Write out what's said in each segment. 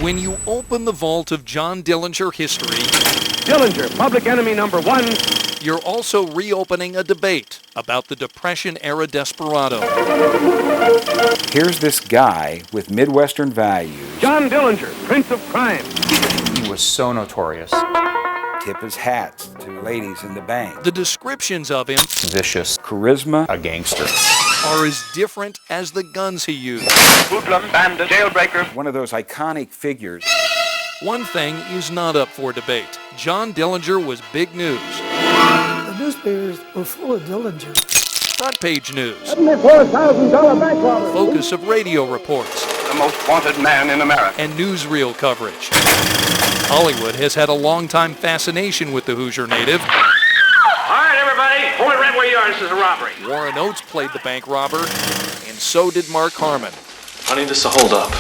When you open the vault of John Dillinger history, Dillinger, public enemy number one. You're also reopening a debate about the Depression-era desperado. Here's this guy with Midwestern values. John Dillinger, Prince of Crime. He was so notorious. Tip his hats to ladies in the bank. The descriptions of him, Vicious. Charisma. A gangster. are as different as the guns he used. Hoodlum, bandit, jailbreaker. One of those iconic figures. One thing is not up for debate. John Dillinger was big news. The newspapers were full of Dillinger. Front page news. $74,000 bank robbery. Focus of radio reports. The most wanted man in America. And newsreel coverage. Hollywood has had a long-time fascination with the Hoosier native. All right, everybody, point right where you are. This is a robbery. Warren Oates played the bank robber, and so did Mark Harmon. Honey, this is a holdup.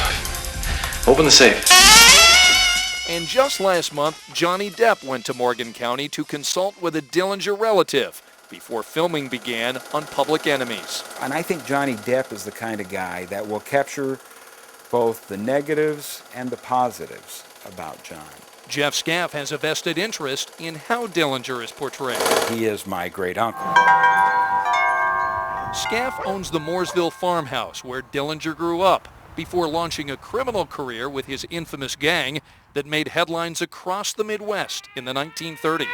Open the safe. And just last month, Johnny Depp went to Morgan County to consult with a Dillinger relative before filming began on Public Enemies. And I think Johnny Depp is the kind of guy that will capture both the negatives and the positives about John. Jeff Scaff has a vested interest in how Dillinger is portrayed. He is my great uncle. Scaff owns the Mooresville farmhouse where Dillinger grew up before launching a criminal career with his infamous gang that made headlines across the Midwest in the 1930s.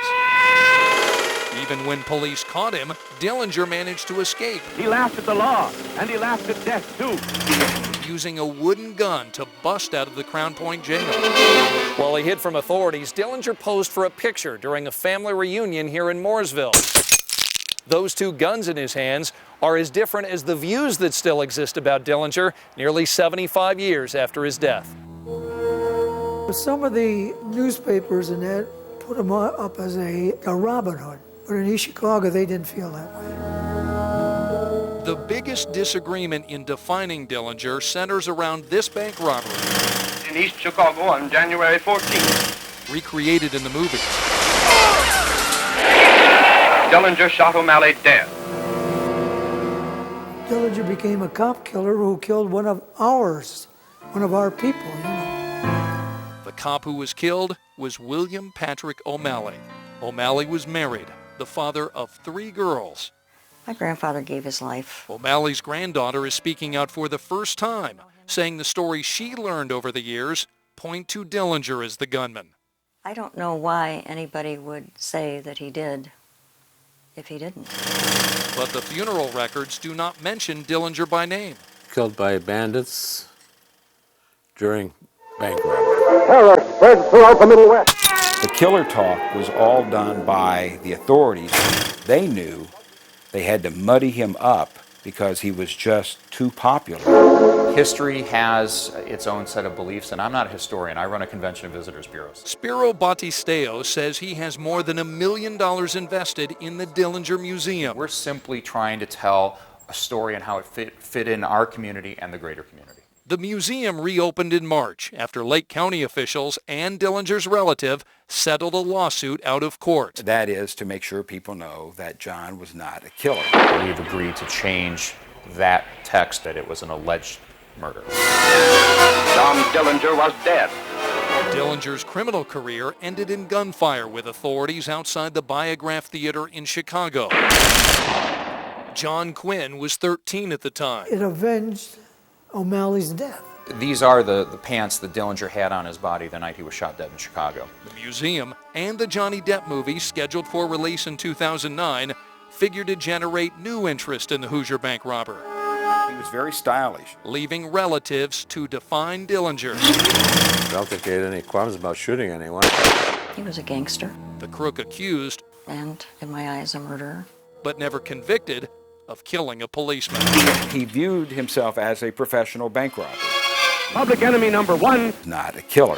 Even when police caught him, Dillinger managed to escape. He laughed at the law, and he laughed at death, too. Using a wooden gun to bust out of the Crown Point jail. While he hid from authorities, Dillinger posed for a picture during a family reunion here in Mooresville. Those two guns in his hands are as different as the views that still exist about Dillinger nearly 75 years after his death. Some of the newspapers and that put him up as a Robin Hood, but in East Chicago they didn't feel that way. The biggest disagreement in defining Dillinger centers around this bank robbery. In East Chicago on January 14th. Recreated in the movies. Dillinger shot O'Malley dead. Dillinger became a cop killer who killed one of our people, you know. The cop who was killed was William Patrick O'Malley. O'Malley was married, the father of 3 girls. My grandfather gave his life. O'Malley's granddaughter is speaking out for the first time, saying the stories she learned over the years point to Dillinger as the gunman. I don't know why anybody would say that he did if he didn't. But the funeral records do not mention Dillinger by name. Killed by bandits during bank robbery. Terror spread throughout the Middle West. The killer talk was all done by the authorities. They knew they had to muddy him up because he was just too popular. History has its own set of beliefs, and I'm not a historian. I run a convention and visitors bureaus. Spiro Battisteo says he has more than $1 million invested in the Dillinger Museum. We're simply trying to tell a story and how it fit in our community and the greater community. The museum reopened in March after Lake County officials and Dillinger's relative settled a lawsuit out of court. That is to make sure people know that John was not a killer. We've agreed to change that text that it was an alleged murder. John Dillinger was dead. Dillinger's criminal career ended in gunfire with authorities outside the Biograph Theater in Chicago. John Quinn was 13 at the time. It avenged O'Malley's death. These are the pants that Dillinger had on his body the night he was shot dead in Chicago. The museum and the Johnny Depp movie, scheduled for release in 2009, figured to generate new interest in the Hoosier bank robber. He was very stylish. Leaving relatives to define Dillinger. I don't think they had any qualms about shooting anyone. He was a gangster, The crook accused, and in my eyes, a murderer. but never convicted, of killing a policeman. He viewed himself as a professional bank robber. Public enemy number one. Not a killer.